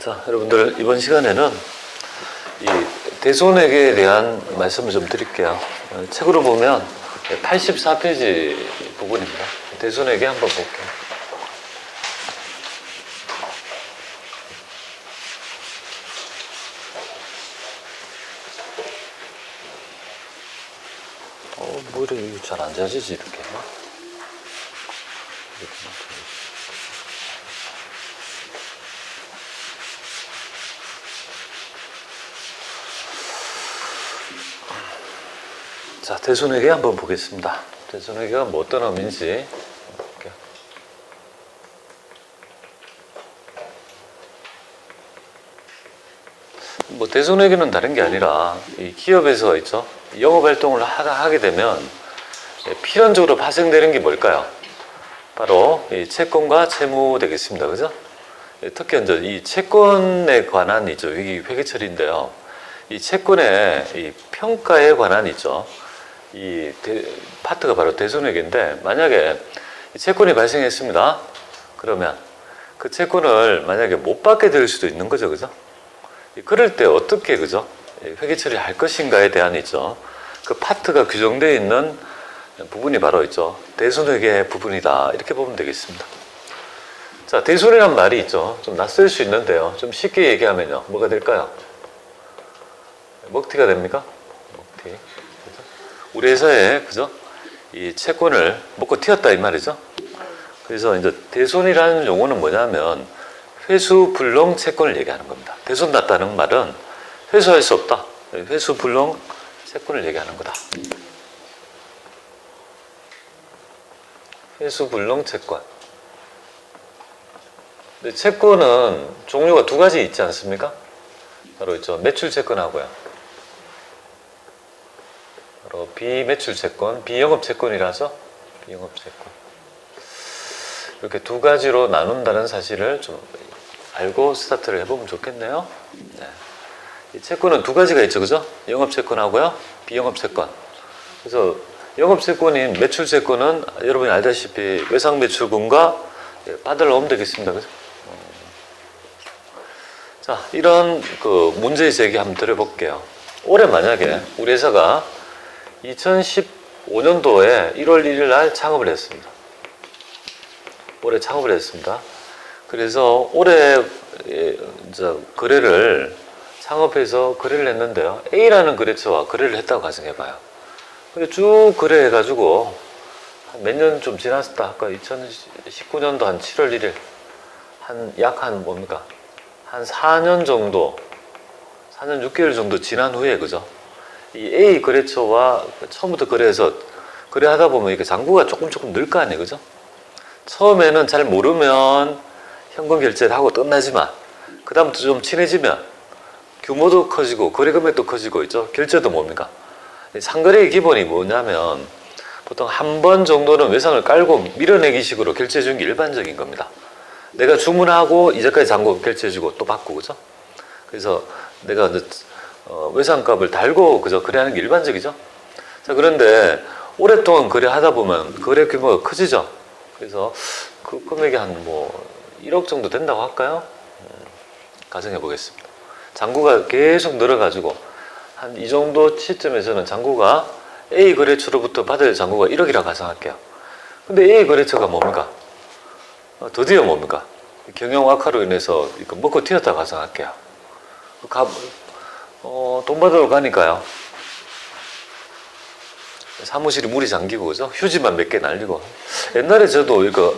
자, 여러분들 이번 시간에는 이 대손해계에 대한 말씀을 좀 드릴게요. 책으로 보면 84페이지 부분입니다. 대손해계 한번 볼게요. 뭐 이렇게 잘 안 자지지 이렇게. 자, 대손해계 한번 보겠습니다. 대손해계가 뭐 어떤 의미인지 볼게요. 뭐 대손해계는 다른 게 아니라 이 기업에서 있죠. 영업 활동을 하게 되면 필연적으로 발생되는 게 뭘까요? 바로 이 채권과 채무 되겠습니다. 그죠? 특히 이제 이 채권에 관한 이 회계처리인데요. 이 채권의 이 평가에 관한 있죠. 이 파트가 바로 대손해계인데, 만약에 이 채권이 발생했습니다. 그러면 그 채권을 만약에 못 받게 될 수도 있는 거죠. 그죠? 그럴 때 어떻게, 그죠? 회계 처리할 것인가에 대한 있죠. 그 파트가 규정되어 있는 부분이 바로 있죠. 대손해계 부분이다. 이렇게 보면 되겠습니다. 자, 대손이란 말이 있죠. 좀 낯설 수 있는데요. 좀 쉽게 얘기하면요. 뭐가 될까요? 먹튀가 됩니까? 먹튀. 그죠? 우리 회사에, 그죠? 이 채권을 먹고 튀었다 이 말이죠. 그래서 이제 대손이라는 용어는 뭐냐면 회수불능 채권을 얘기하는 겁니다. 대손 났다는 말은 회수할 수 없다. 회수불능 채권을 얘기하는 거다. 회수불능 채권. 근데 채권은 종류가 두 가지 있지 않습니까? 바로 있죠. 매출채권하고요. 바로 비매출채권, 비영업채권이라서 비영업채권. 이렇게 두 가지로 나눈다는 사실을 좀 알고 스타트를 해보면 좋겠네요. 네. 이 채권은 두 가지가 있죠, 그죠? 영업채권하고요, 비영업채권. 그래서 영업채권인 매출채권은 여러분이 알다시피 외상매출금과 받을 넣으면 되겠습니다, 그죠? 자, 이런 그 문제 제기 한번 드려볼게요. 올해 만약에 우리 회사가 2015년도에 1월 1일 날 창업을 했습니다. 올해 창업을 했습니다. 그래서 올해 이제 거래를 창업해서 거래를 했는데요. A라는 거래처와 거래를 했다고 가정해봐요. 근데 쭉 거래해가지고 몇 년 좀 지났다 할까? 2019년도 한 7월 1일 약 한 뭡니까? 한 4년 정도, 4년 6개월 정도 지난 후에, 그죠? 이 A 거래처와 처음부터 거래해서 거래하다 보면 이렇게 잔고가 조금 늘 거 아니에요, 그죠? 처음에는 잘 모르면 현금 결제를 하고 끝나지만 그 다음부터 좀 친해지면 규모도 커지고 거래 금액도 커지고 있죠. 결제도 뭡니까? 상거래의 기본이 뭐냐면 보통 한 번 정도는 외상을 깔고 밀어내기 식으로 결제해 주는 게 일반적인 겁니다. 내가 주문하고 이제까지 잔고 결제해 주고 또 받고, 그죠? 그래서 내가 이제 외상값을 달고 그저 거래하는 게 일반적이죠. 자, 그런데 오랫동안 거래하다 보면 거래 규모가 커지죠. 그래서 그 금액이 한 뭐 1억 정도 된다고 할까요? 가정해 보겠습니다. 잔고가 계속 늘어가지고 한 이 정도 시점에서는 잔고가 A 거래처로부터 받을 잔고가 1억이라고 가정할게요. 근데 A 거래처가 뭡니까? 드디어 뭡니까? 경영 악화로 인해서 이거 먹고 튀었다고 가정할게요. 돈 받으러 가니까요. 사무실이 물이 잠기고, 그죠? 휴지만 몇 개 날리고. 옛날에 저도 이거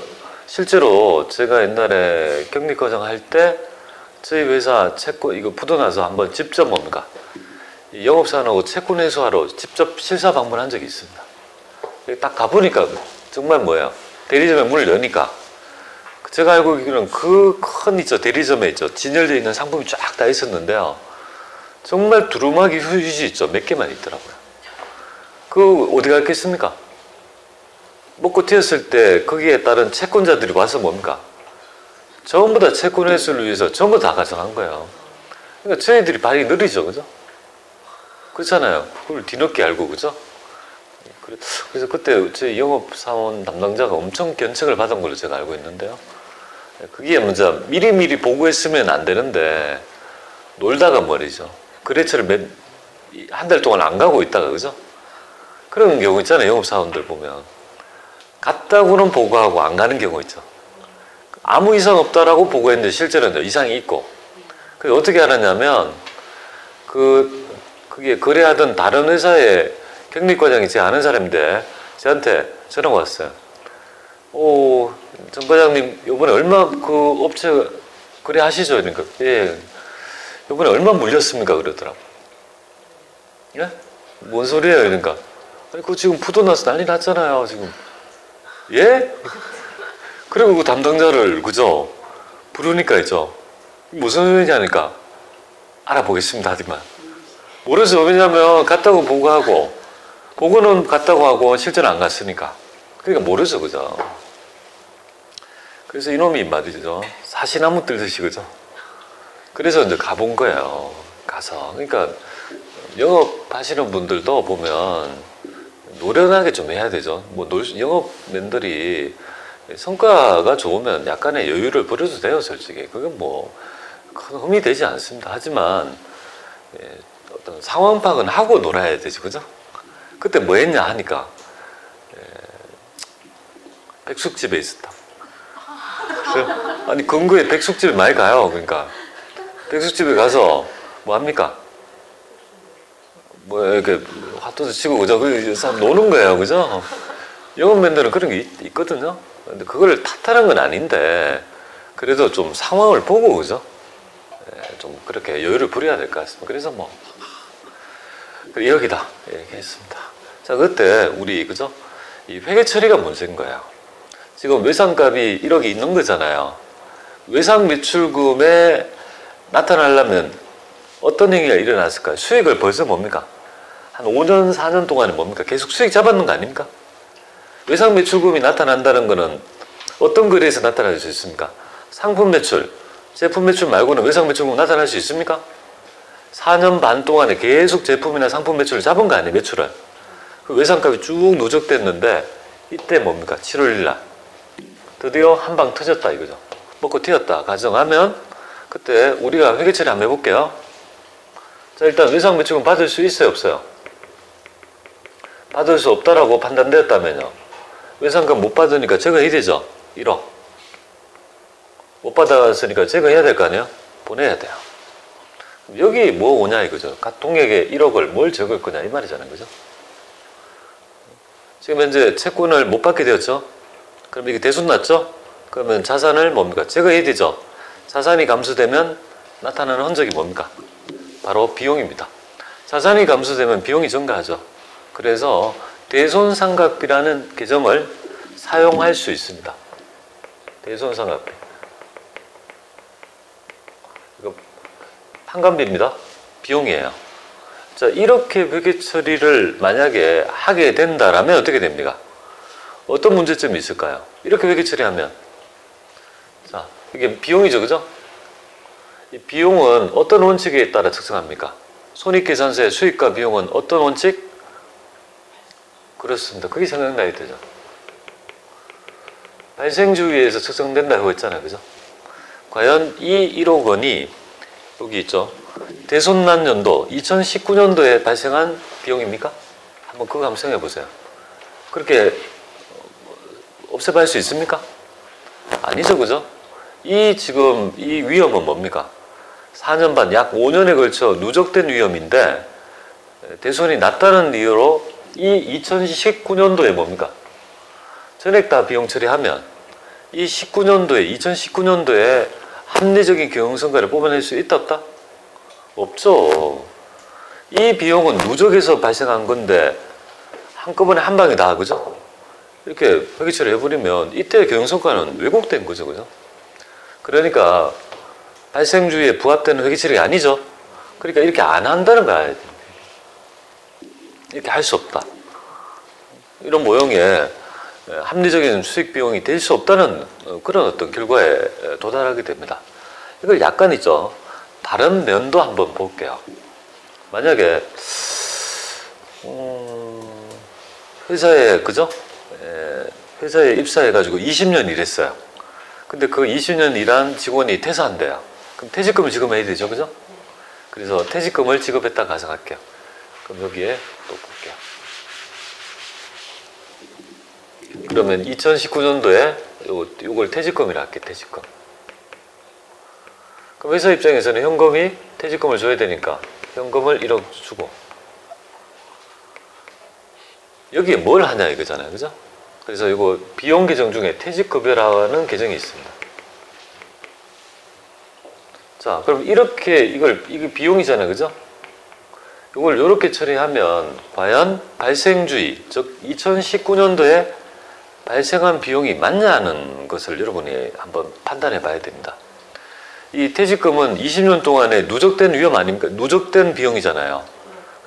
실제로 제가 옛날에 격리과정 할 때 저희 회사 채권 이거 부도나서 한번 직접 뭡니까? 영업사원하고 채권 회수하러 직접 실사 방문한 적이 있습니다. 딱 가보니까 정말 뭐예요? 대리점에 문을 여니까 제가 알고 있기로는 그 큰 있죠, 대리점에 있죠, 진열되어 있는 상품이 쫙 다 있었는데요. 정말 두루마기 휴지 있죠, 몇 개만 있더라고요. 그 어디 갔겠습니까? 먹고 튀었을 때 거기에 따른 채권자들이 와서 뭡니까? 전부 다 채권 회수를 위해서 전부 다 가져간 거예요. 그러니까 저희들이 발이 느리죠, 그죠? 그렇잖아요. 그걸 뒤늦게 알고, 그죠? 그래서 그때 저희 영업사원 담당자가 엄청 견책을 받은 걸로 제가 알고 있는데요. 그게 먼저 미리미리 보고했으면 안 되는데 놀다가 말이죠. 거래처를 한 달 동안 안 가고 있다가 그죠? 그런 경우 있잖아요. 영업사원들 보면 갔다고는 보고하고 안 가는 경우 있죠. 아무 이상 없다라고 보고했는데 실제로는 이상이 있고. 그게 어떻게 알았냐면 그게 거래하던 다른 회사의 경리과장이 제 아는 사람인데 저한테 전화가 왔어요. 정 과장님 이번에 얼마 그 업체 거래하시죠? 그러니까 예. 이번에 얼마 물렸습니까? 그러더라고. 예? 뭔 소리예요? 그러니까 아니 그거 지금 부도 나서 난리 났잖아요. 지금 예? 그리고 그 담당자를 그죠? 부르니까 있죠. 무슨 소리냐니까 알아보겠습니다 하지만 모르죠. 왜냐면 갔다고 보고하고 보고는 갔다고 하고 실제는 안 갔으니까 그러니까 모르죠. 그죠? 그래서 이놈이 말이죠. 사시나무 들듯이 그죠? 그래서 이제 가본 거예요. 가서 그러니까 영업하시는 분들도 보면 노련하게 좀 해야 되죠. 뭐 영업맨들이 성과가 좋으면 약간의 여유를 부려도 돼요, 솔직히. 그건 뭐 큰 흠이 되지 않습니다. 하지만 어떤 상황 파악은 하고 놀아야 되죠, 그죠? 그때 뭐 했냐 하니까 백숙집에 있었다. 아니 근교에 백숙집에 많이 가요. 그러니까 백숙집에 가서 뭐 합니까? 뭐 이렇게 화투도 치고 그죠? 그 사람 노는 거예요, 그죠? 영업맨들은 그런 게 있거든요. 근데 그걸 탓하는 건 아닌데 그래도 좀 상황을 보고 그죠? 좀 그렇게 여유를 부려야 될 것 같습니다. 그래서 뭐 여기다 이렇게 했습니다. 자, 그때 우리 그죠? 이 회계 처리가 문제인 거예요. 지금 외상값이 1억이 있는 거잖아요. 외상 매출금에 나타나려면 어떤 행위가 일어났을까요? 수익을 벌써 뭡니까? 한 5년, 4년 동안에 뭡니까? 계속 수익 잡았는 거 아닙니까? 외상 매출금이 나타난다는 거는 어떤 거래에서 나타날 수 있습니까? 상품 매출, 제품 매출 말고는 외상 매출금 나타날 수 있습니까? 4년 반 동안에 계속 제품이나 상품 매출을 잡은 거 아니에요, 매출을. 그 외상값이 쭉 누적됐는데 이때 뭡니까? 7월 1일 날 드디어 한 방 터졌다 이거죠. 먹고 튀었다 가정하면 그때 우리가 회계 처리 한번 해볼게요. 자, 일단 외상 매출금 받을 수 있어요, 없어요? 받을 수 없다라고 판단되었다면요. 외상값 못 받으니까 제거해야 되죠. 1억. 못 받았으니까 제거해야 될 거 아니에요? 보내야 돼요. 여기 뭐 오냐 이거죠. 각 동액의 1억을 뭘 적을 거냐 이 말이잖아요. 그죠? 지금 현재 채권을 못 받게 되었죠. 그럼 이게 대손 났죠? 그러면 자산을 뭡니까? 제거해야 되죠. 자산이 감소되면 나타나는 흔적이 뭡니까? 바로 비용입니다. 자산이 감소되면 비용이 증가하죠. 그래서 대손상각비라는 개념을 사용할 수 있습니다. 대손상각비. 이거 판관비입니다. 비용이에요. 자, 이렇게 회계 처리를 만약에 하게 된다라면 어떻게 됩니까? 어떤 문제점이 있을까요? 이렇게 회계 처리하면 자, 이게 비용이죠, 그죠? 이 비용은 어떤 원칙에 따라 측정합니까? 손익계산서의 수익과 비용은 어떤 원칙? 그렇습니다. 그게 생각나야 되죠. 발생주의에서 측정된다고 했잖아요, 그죠? 과연 이 1억 원이 여기 있죠. 대손난 연도 2019년도에 발생한 비용입니까? 한번 그거 한번 생각해 보세요. 그렇게 없애볼 수 있습니까? 아니죠, 그죠? 지금 이 위험은 뭡니까? 4년 반, 약 5년에 걸쳐 누적된 위험인데 대손이 낮다는 이유로 이 2019년도에 뭡니까? 전액 다 비용 처리하면 이 2019년도에 합리적인 경영성과를 뽑아낼 수 있다 없다? 없죠. 이 비용은 누적해서 발생한 건데 한꺼번에 한 방에 다 그죠? 이렇게 회계 처리해버리면 이때 경영성과는 왜곡된 거죠, 그죠? 그러니까 발생주의에 부합되는 회계 처리가 아니죠. 그러니까 이렇게 안 한다는 거야. 이렇게 할 수 없다. 이런 모형에 합리적인 수익 비용이 될 수 없다는 그런 어떤 결과에 도달하게 됩니다. 이걸 약간 있죠. 다른 면도 한번 볼게요. 만약에 회사에 그죠? 회사에 입사해가지고 20년 일했어요. 근데 그 20년 일한 직원이 퇴사한대요. 그럼 퇴직금을 지급해야 되죠, 그죠? 그래서 퇴직금을 지급했다 가정할게요. 그럼 여기에 또 볼게요. 그러면 2019년도에 요걸 퇴직금이라 할게요, 퇴직금. 그럼 회사 입장에서는 현금이 퇴직금을 줘야 되니까 현금을 1억 주고 여기에 뭘 하냐 이거잖아요, 그죠? 그래서 이거 비용 계정 중에 퇴직급여라는 계정이 있습니다. 자, 그럼 이렇게 이게 비용이잖아요, 그죠? 이걸 이렇게 처리하면 과연 발생주의, 즉 2019년도에 발생한 비용이 맞냐는 것을 여러분이 한번 판단해 봐야 됩니다. 이 퇴직금은 20년 동안에 누적된 위험 아닙니까? 누적된 비용이잖아요.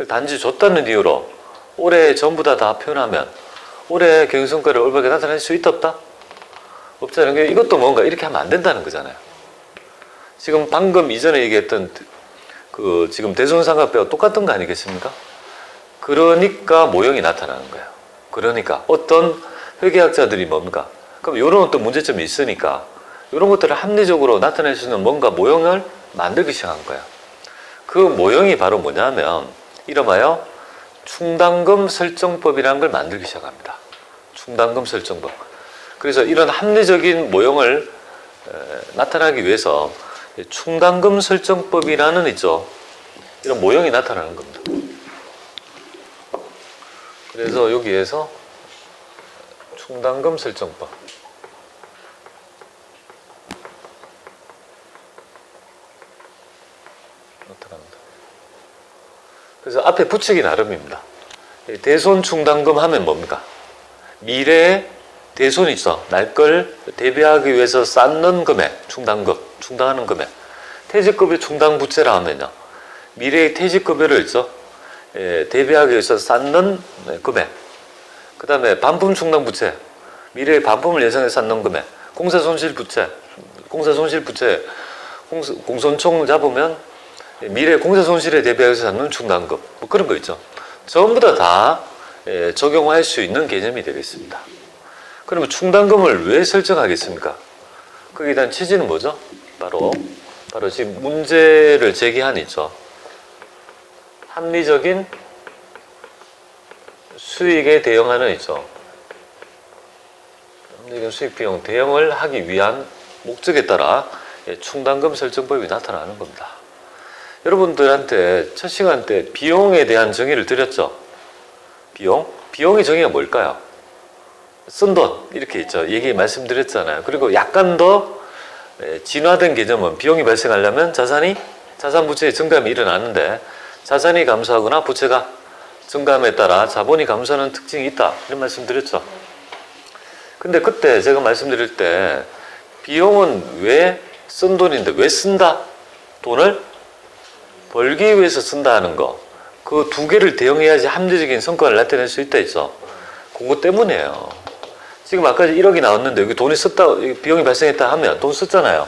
단지 줬다는 이유로 올해 전부 다 표현하면 올해 경영성과를 올바르게 나타낼 수 있다 없다? 없잖아요. 이것도 뭔가 이렇게 하면 안 된다는 거잖아요. 지금 방금 이전에 얘기했던 그 지금 대손상각배와 똑같은 거 아니겠습니까? 그러니까 모형이 나타나는 거예요. 그러니까 어떤 회계학자들이 뭡니까? 그럼 이런 어떤 문제점이 있으니까 이런 것들을 합리적으로 나타낼 수 있는 뭔가 모형을 만들기 시작한 거예요. 그 모형이 바로 뭐냐면 이름하여 충당금 설정법이라는 걸 만들기 시작합니다. 충당금 설정법. 그래서 이런 합리적인 모형을 나타나기 위해서 충당금 설정법이라는 있죠. 이런 모형이 나타나는 겁니다. 그래서 여기에서 충당금 설정법. 나타납니다. 그래서 앞에 붙이기 나름입니다. 대손 충당금 하면 뭡니까? 미래에 대손이 있어. 날 걸 대비하기 위해서 쌓는 금액, 충당금, 충당하는 금액. 퇴직급여 충당부채라 하면요. 미래의 퇴직급여를 있어. 대비하기 위해서 쌓는 금액. 그 다음에 반품 충당부채. 미래의 반품을 예상해서 쌓는 금액. 공사손실부채. 공사손실부채. 공손총 잡으면 미래 공사손실에 대비해서 쌓는 충당금. 뭐 그런 거 있죠. 전부 다 적용할 수 있는 개념이 되겠습니다. 그러면 충당금을 왜 설정하겠습니까? 거기에 대한 취지는 뭐죠? 바로 지금 문제를 제기한 있죠. 합리적인 수익에 대응하는 있죠. 합리적인 수익 비용 대응을 하기 위한 목적에 따라 충당금 설정법이 나타나는 겁니다. 여러분들한테 첫 시간 때 비용에 대한 정의를 드렸죠. 비용의 정의가 뭘까요? 쓴 돈 이렇게 있죠. 얘기 말씀드렸잖아요. 그리고 약간 더 진화된 개념은 비용이 발생하려면 자산 부채의 증감이 일어나는데 자산이 감소하거나 부채가 증감에 따라 자본이 감소하는 특징이 있다. 이런 말씀 드렸죠. 근데 그때 제가 말씀드릴 때 비용은 왜 쓴 돈인데 왜 쓴다? 돈을 벌기 위해서 쓴다는 거. 그 두 개를 대응해야지 합리적인 성과를 나타낼 수 있다 했죠. 그거 때문이에요. 지금 아까 1억이 나왔는데 여기 돈이 비용이 발생했다 하면 돈 썼잖아요.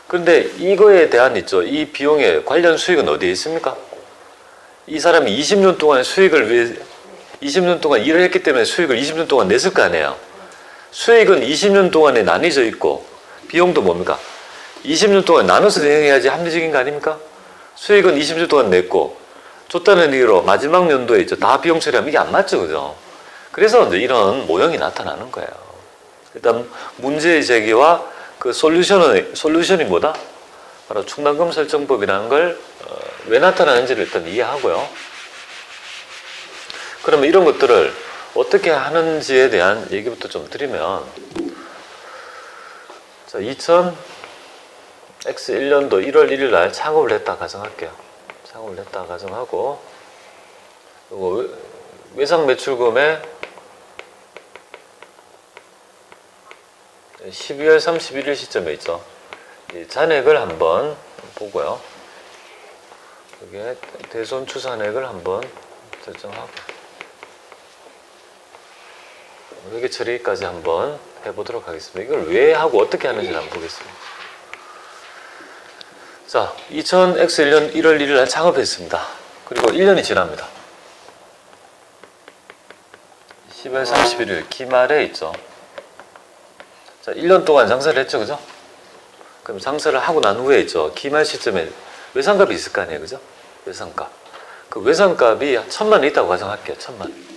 그런데 이거에 대한 있죠. 이 비용에 관련 수익은 어디에 있습니까? 이 사람이 20년 동안 수익을 위해 20년 동안 일을 했기 때문에 수익을 20년 동안 냈을 거 아니에요. 수익은 20년 동안에 나뉘어져 있고 비용도 뭡니까? 20년 동안 나눠서 대응해야지 합리적인 거 아닙니까? 수익은 20년 동안 냈고 줬다는 이유로 마지막 연도에 있죠. 다 비용 처리하면 이게 안 맞죠, 그죠? 그래서 이제 이런 모형이 나타나는 거예요. 일단 문제의 제기와 그 솔루션이 뭐다? 바로 충당금 설정법이라는 걸 왜 나타나는지를 일단 이해하고요. 그러면 이런 것들을 어떻게 하는지에 대한 얘기부터 좀 드리면, 자, 2000X1년도 1월 1일 날 창업을 했다 가정할게요. 창업을 했다 가정하고, 요거 외상 매출금에 12월 31일 시점에 있죠. 이 잔액을 한번 보고요. 여기에 대손 추산액을 한번 설정하고 회계 처리까지 한번 해보도록 하겠습니다. 이걸 왜 하고 어떻게 하는지 한번 보겠습니다. 자, 2000X1년 1월 1일 날 창업했습니다. 그리고 1년이 지납니다. 10월 31일 기말에 있죠. 자, 1년 동안 장사를 했죠, 그죠? 그럼 장사를 하고 난 후에 있죠. 기말 시점에 외상값이 있을 거 아니에요, 그죠? 외상값. 그 외상값이 1,000만 원 있다고 가정할게요, 1,000만 원.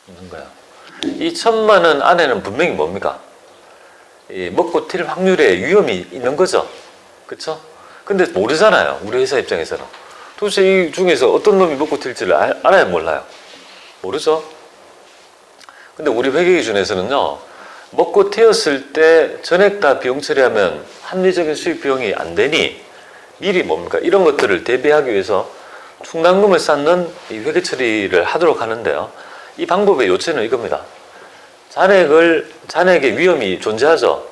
있는 거야. 이 1,000만 원 안에는 분명히 뭡니까? 이 먹고 튈 확률에 위험이 있는 거죠. 그쵸? 근데 모르잖아요. 우리 회사 입장에서는. 도대체 이 중에서 어떤 놈이 먹고 튈지를 알아야 몰라요. 모르죠? 근데 우리 회계 기준에서는요, 먹고 튀었을 때 전액 다 비용 처리하면 합리적인 수익 비용이 안 되니 미리 뭡니까? 이런 것들을 대비하기 위해서 충당금을 쌓는 이 회계 처리를 하도록 하는데요. 이 방법의 요체는 이겁니다. 잔액의 위험이 존재하죠.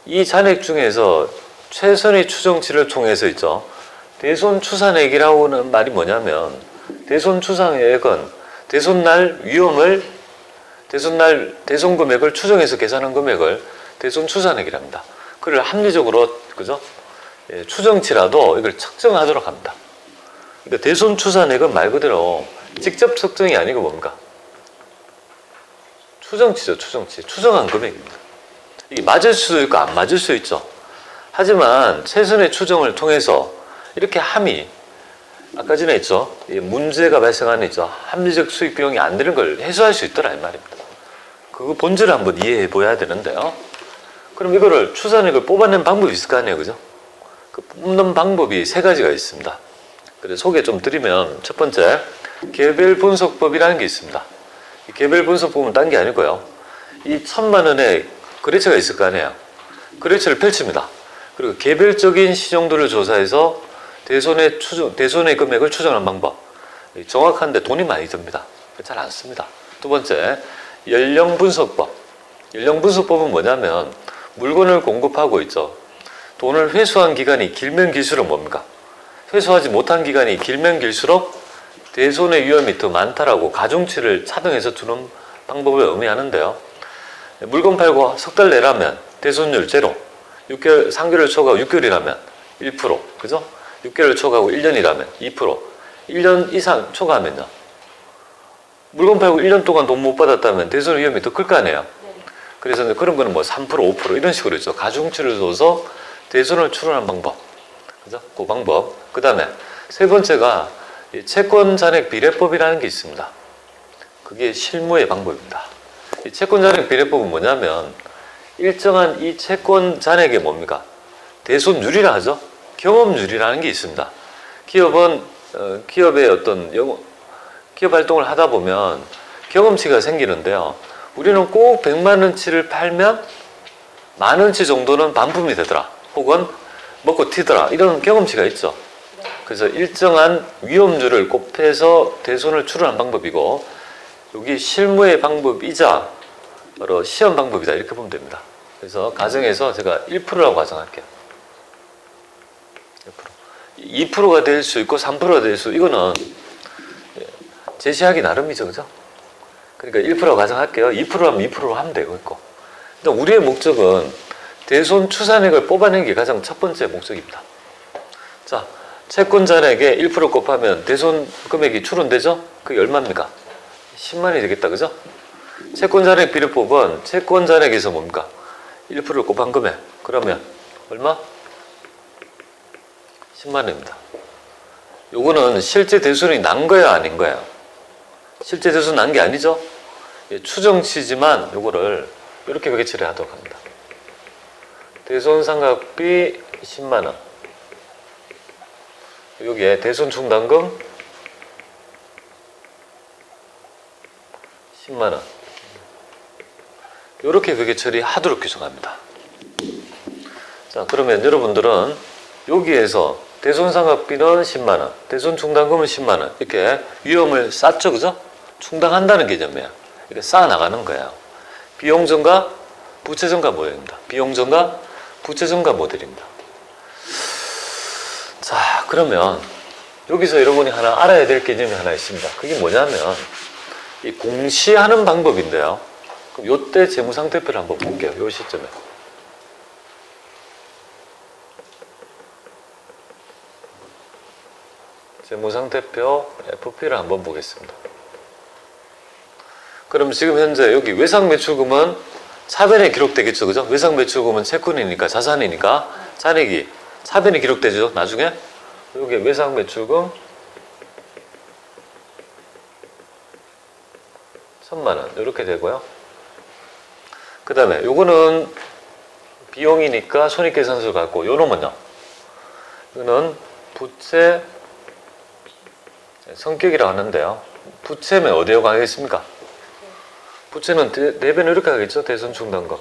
이 잔액 중에서 최선의 추정치를 통해서 있죠. 대손추산액이라고 하는 말이 뭐냐면, 대손추산액은 대손날 위험을, 대손금액을 추정해서 계산한 금액을 대손추산액이랍니다. 그걸 합리적으로, 그죠? 예, 추정치라도 이걸 측정하도록 합니다. 그러니까 대손추산액은 말 그대로 직접 측정이 아니고 뭡니까? 추정치죠, 추정치. 추정한 금액입니다. 이게 맞을 수도 있고 안 맞을 수 있죠. 하지만 최선의 추정을 통해서 이렇게 함이, 아까 전에 있죠. 문제가 발생하는 있죠. 합리적 수익 비용이 안 되는 걸 해소할 수 있더라 이 말입니다. 그 본질을 한번 이해해 보여야 되는데요. 그럼 이거를 추산액을 뽑아낸 방법이 있을 거 아니에요, 그죠? 그 뽑는 방법이 세 가지가 있습니다. 그래서 소개 좀 드리면, 첫 번째, 개별 분석법이라는 게 있습니다. 이 개별 분석법은 딴 게 아니고요. 이 1,000만 원의 거래처가 있을 거 아니에요. 거래처를 펼칩니다. 그리고 개별적인 시정도를 조사해서 대손의 금액을 추정하는 방법. 정확한데 돈이 많이 듭니다. 잘 안 씁니다. 두 번째, 연령 분석법. 연령 분석법은 뭐냐면 물건을 공급하고 있죠. 돈을 회수한 기간이 길면 길수록 뭡니까? 회수하지 못한 기간이 길면 길수록 대손의 위험이 더 많다라고 가중치를 차등해서 주는 방법을 의미하는데요. 물건 팔고 석 달 내라면 대손율 제로, 6개월, 3개월 초과하고 6개월이라면 1%, 그죠? 6개월 초과하고 1년이라면 2%, 1년 이상 초과하면요. 물건 팔고 1년 동안 돈 못 받았다면 대손 위험이 더 클 거 아니에요. 그래서 그런 거는 뭐 3%, 5% 이런 식으로 있죠. 가중치를 줘서 대손을 추론하는 방법. 그죠? 그 방법. 그 다음에 세 번째가 채권 잔액 비례법이라는 게 있습니다. 그게 실무의 방법입니다. 이 채권 잔액 비례법은 뭐냐면 일정한 이 채권 잔액이 뭡니까? 대손율이라 하죠. 경험률이라는 게 있습니다. 기업은 기업의 어떤 기업 활동을 하다 보면 경험치가 생기는데요. 우리는 꼭 100만 원치를 팔면 만 원치 정도는 반품이 되더라. 혹은 먹고 튀더라. 이런 경험치가 있죠. 그래서 일정한 위험률을 곱해서 대손을 추론한 방법이고, 여기 실무의 방법이자 바로 시험 방법이다. 이렇게 보면 됩니다. 그래서 가정에서 제가 1%라고 가정할게요. 1%. 2%가 될 수 있고 3%가 될 수, 이거는 제시하기 나름이죠. 그죠? 그러니까 1%라고 가정할게요. 2%라면 2%로 하면 되고 있고. 일단 우리의 목적은 대손 추산액을 뽑아내는 게 가장 첫 번째 목적입니다. 자, 채권 잔액에 1% 곱하면 대손 금액이 추론되죠? 그게 얼마입니까? 10만이 되겠다. 그죠? 채권 잔액 비례법은 채권 잔액에서 뭡니까? 1%를 곱한 금액. 그러면 얼마? 10만 원입니다. 요거는 실제 대손이 난 거야, 아닌 거야? 실제 대손 난 게 아니죠? 예, 추정치지만 요거를 이렇게 회계 처리하도록 합니다. 대손 상각비 10만 원. 여기에 대손 충당금 10만 원. 이렇게 회계 처리하도록 규정합니다. 자, 그러면 여러분들은 여기에서 대손 상각비는 10만 원, 대손 충당금은 10만 원, 이렇게 위험을 쌓죠, 그죠? 충당한다는 개념이에요. 이렇게 쌓아 나가는 거예요. 비용전가, 부채전가 모델입니다. 비용전가, 부채전가 모델입니다. 자, 그러면 여기서 여러분이 하나 알아야 될 개념이 하나 있습니다. 그게 뭐냐면 이 공시하는 방법인데요. 그럼 이때 재무상태표를 한번 볼게요. 이 시점에. 재무상태표 FP를 한번 보겠습니다. 그럼 지금 현재 여기 외상 매출금은 차변에 기록되겠죠, 그죠? 외상 매출금은 채권이니까 자산이니까 잔액이 차변에 기록되죠, 나중에. 여기 외상 매출금 1,000만 원 이렇게 되고요. 그 다음에 요거는 비용이니까 손익계산서를 갖고 요 놈은요. 이거는 부채 성격이라고 하는데요. 부채면 어디에 가겠습니까? 부채는 대변 이렇게 하겠죠? 대손 충당금.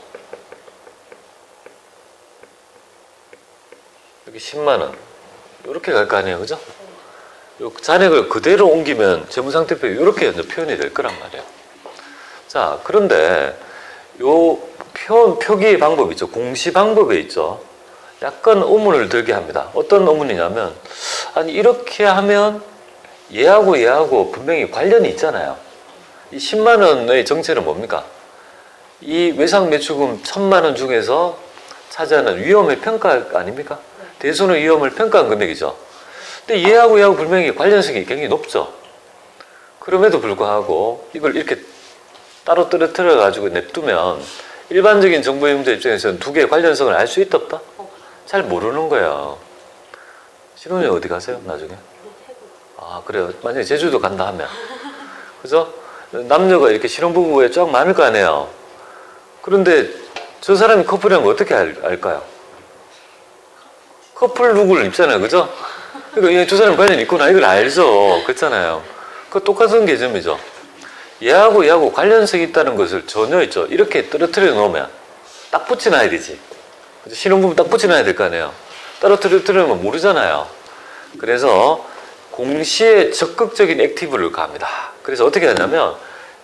여기 10만 원. 이렇게 갈 거 아니에요, 그죠? 요 잔액을 그대로 옮기면 재무상태표 이렇게 이제 표현이 될 거란 말이에요. 자, 그런데 요 표기 방법 있죠. 공시 방법에 있죠. 약간 의문을 들게 합니다. 어떤 의문이냐면, 아니, 이렇게 하면 얘하고 분명히 관련이 있잖아요. 이 10만 원의 정체는 뭡니까? 이 외상 매출금 1,000만 원 중에서 차지하는 위험의 평가 아닙니까? 대손의 위험을 평가한 금액이죠. 근데 얘하고 분명히 관련성이 굉장히 높죠. 그럼에도 불구하고 이걸 이렇게 따로 떨어뜨려 가지고 냅두면 일반적인 정보이용자 입장에서는 두 개의 관련성을 알 수 있다 없다? 잘 모르는 거예요. 신혼여행 어디 가세요? 나중에? 아, 그래요. 만약에 제주도 간다 하면, 그죠? 남녀가 이렇게 신혼부부에 쫙 많을 거 아니에요. 그런데 저 사람이 커플이라는 거 어떻게 알까요? 커플룩을 입잖아요, 그죠? 그러니까 저 사람 관련이 있구나, 이걸 알죠. 그렇잖아요. 그 똑같은 개념이죠. 얘하고 관련성이 있다는 것을 전혀 있죠. 이렇게 떨어뜨려 놓으면 딱 붙여놔야 되지. 신혼부부 딱 붙여놔야 될 거 아니에요. 떨어뜨려 놓으면 모르잖아요. 그래서 공시에 적극적인 액티브를 가합니다. 그래서 어떻게 하냐면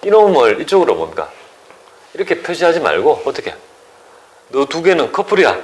이놈을 이쪽으로 뭡니까? 이렇게 표시하지 말고 어떻게? 너 두 개는 커플이야.